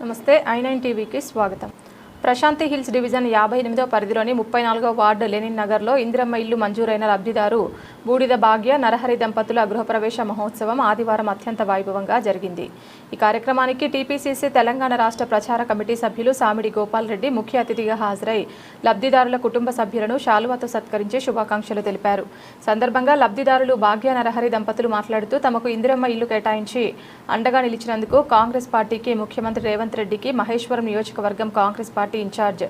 నమస్తే ఐ9 టీవీకి స్వాగతం. ప్రశాంతి హిల్స్ డివిజన్ 58వ పరిధిలోని 34వ వార్డు లెనిన్ నగర్లో ఇందిరమ్మ ఇల్లు మంజూరైన లబ్ధిదారు బూడిద భాగ్య నరహరి దంపతుల గృహప్రవేశ మహోత్సవం ఆదివారం అత్యంత వైభవంగా జరిగింది. ఈ కార్యక్రమానికి టీపీసీసీ తెలంగాణ రాష్ట్ర ప్రచార కమిటీ సభ్యులు సామిడి గోపాల్ రెడ్డి ముఖ్య అతిథిగా హాజరై లబ్ధిదారుల కుటుంబ సభ్యులను శాలువాతో సత్కరించి శుభాకాంక్షలు తెలిపారు. సందర్భంగా లబ్ధిదారులు భాగ్య నరహరి దంపతులు మాట్లాడుతూ తమకు ఇందిరమ్మ ఇల్లు కేటాయించి అండగా నిలిచినందుకు కాంగ్రెస్ పార్టీకి, ముఖ్యమంత్రి రేవంత్ రెడ్డికి, మహేశ్వరం నియోజకవర్గం కాంగ్రెస్ పార్టీ ఇన్ఛార్జ్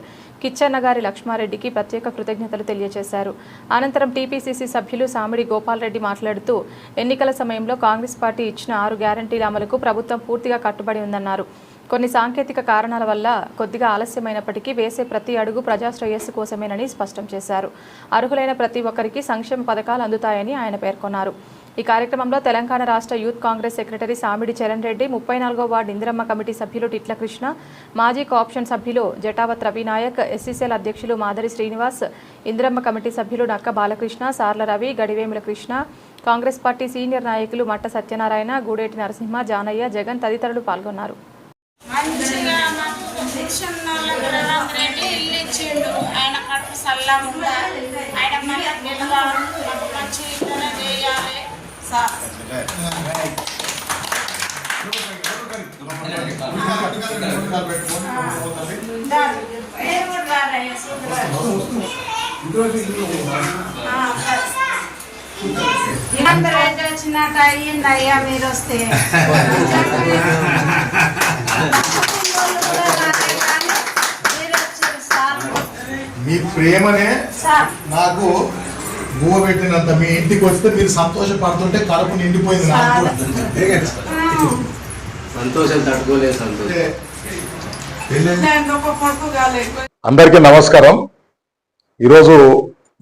కిచ్చన్నగారి లక్ష్మారెడ్డికి ప్రత్యేక కృతజ్ఞతలు తెలియజేశారు. అనంతరం టీపీసీసీ సభ్యులు సామిడి గోపాల్ రెడ్డి మాట్లాడుతూ ఎన్నికల సమయంలో కాంగ్రెస్ పార్టీ ఇచ్చిన 6 గ్యారంటీల అమలుకు ప్రభుత్వం పూర్తిగా కట్టుబడి ఉందన్నారు. కొన్ని సాంకేతిక కారణాల వల్ల కొద్దిగా ఆలస్యమైనప్పటికీ వేసే ప్రతి అడుగు ప్రజా శ్రేయస్సు కోసమేనని స్పష్టం చేశారు. అర్హులైన ప్రతి ఒక్కరికి సంక్షేమ పథకాలు అందుతాయని ఆయన పేర్కొన్నారు. ఈ కార్యక్రమంలో తెలంగాణ రాష్ట్ర youth Congress secretary సామిడి Charan Reddy, 34వ ward Indiramma committee సభ్యులు టిట్ల కృష్ణ, మాజీ కోఆప్షన్ సభ్యులు జటావత్ రవినాయక్, ఎస్సీసీఎల్ అధ్యక్షులు మాదరి శ్రీనివాస్, ఇందిరమ్మ కమిటీ సభ్యులు నక్క బాలకృష్ణ, సార్ల రవి, గడివేముల కృష్ణ, కాంగ్రెస్ పార్టీ సీనియర్ నాయకులు మట్ట సత్యనారాయణ, గూడేటి నరసింహ, జానయ్య, జగన్ తదితరులు పాల్గొన్నారు. వచ్చినట్టు అయ్యింది అయ్యా మీరు వస్తే మీ ప్రేమనే నాకు గువ్వ పెట్టినంత. మీ ఇంటికి వస్తే మీరు సంతోషపడుతుంటే కడుపు నిండిపోయింది. అందరికీ నమస్కారం. ఈరోజు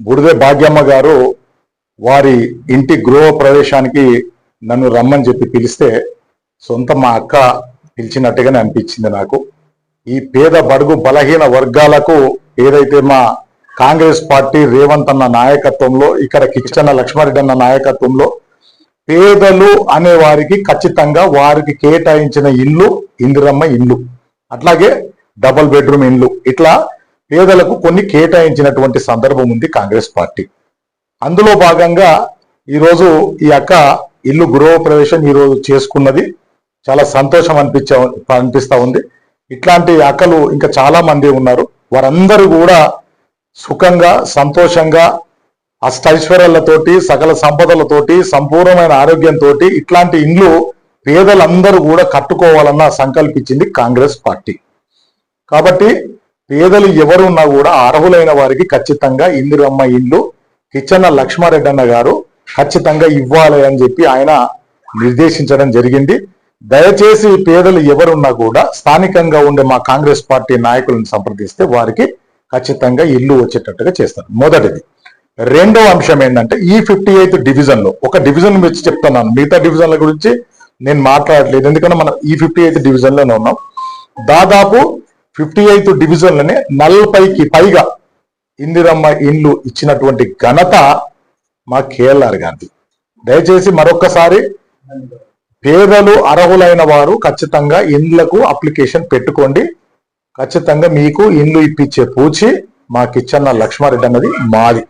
బుడిదే భాగ్యమ్మ గారు వారి ఇంటి గృహ ప్రవేశానికి నన్ను రమ్మని చెప్పి పిలిస్తే సొంత మా అక్క పిలిచినట్టుగానే అనిపించింది నాకు. ఈ పేద బడుగు బలహీన వర్గాలకు ఏదైతే మా కాంగ్రెస్ పార్టీ రేవంత్ అన్న నాయకత్వంలో, ఇక్కడ కిచ్చన్న లక్ష్మారెడ్డి అన్న నాయకత్వంలో పేదలు అనే వారికి ఖచ్చితంగా వారికి కేటాయించిన ఇల్లు ఇందిరమ్మ ఇల్లు, అట్లాగే డబుల్ బెడ్రూమ్ ఇల్లు, ఇట్లా పేదలకు కొన్ని కేటాయించినటువంటి సందర్భం ఉంది కాంగ్రెస్ పార్టీ. అందులో భాగంగా ఈరోజు ఈ అక్క ఇల్లు గృహ ప్రవేశం ఈరోజు చేసుకున్నది. చాలా సంతోషం అనిపిస్తా ఉంది. ఇట్లాంటి అక్కలు ఇంకా చాలా మంది ఉన్నారు. వారందరూ కూడా సుఖంగా, సంతోషంగా, అష్టైశ్వర్యాలతోటి, సకల సంపదలతోటి, సంపూర్ణమైన ఆరోగ్యంతో ఇట్లాంటి ఇండ్లు పేదలందరూ కూడా కట్టుకోవాలన్న సంకల్పించింది కాంగ్రెస్ పార్టీ. కాబట్టి పేదలు ఎవరున్నా కూడా అర్హులైన వారికి ఖచ్చితంగా ఇందిరమ్మ ఇల్లు కిచ్చన్న లక్ష్మారెడ్డి అన్న గారు ఖచ్చితంగా ఇవ్వాలి అని చెప్పి ఆయన నిర్దేశించడం జరిగింది. దయచేసి పేదలు ఎవరున్నా కూడా స్థానికంగా ఉండే మా కాంగ్రెస్ పార్టీ నాయకులను సంప్రదిస్తే వారికి ఖచ్చితంగా ఇల్లు వచ్చేటట్టుగా చేస్తారు. మొదటిది. రెండవ అంశం ఏంటంటే ఈ 58th డివిజన్లో ఒక డివిజన్ వచ్చి చెప్తున్నాను, మిగతా డివిజన్ల గురించి నేను మాట్లాడలేదు, ఎందుకంటే మనం ఈ 58th డివిజన్లోనే ఉన్నాం. దాదాపు 58th డివిజన్లోనే 40కి పైగా ఇందిరమ్మ ఇండ్లు ఇచ్చినటువంటి ఘనత మా కేఎల్ఆర్ గాంధీ. దయచేసి మరొక్కసారి పేదలు అర్హులైన వారు ఖచ్చితంగా ఇండ్లకు అప్లికేషన్ పెట్టుకోండి. ఖచ్చితంగా మీకు ఇండ్లు ఇప్పించే పూచి మా కిచ్చన్న లక్ష్మారెడ్డి అన్నది మాది.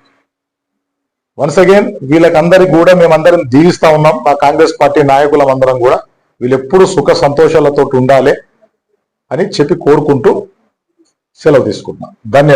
వన్స్ అగైన్ వీళ్ళకందరికి కూడా మేమందరం దీవిస్తా ఉన్నాం. మా కాంగ్రెస్ పార్టీ నాయకులం అందరం కూడా వీళ్ళు ఎప్పుడు సుఖ సంతోషాలతో ఉండాలి అని చెప్పి కోరుకుంటూ సెలవు తీసుకుంటున్నాం. ధన్యవాదాలు.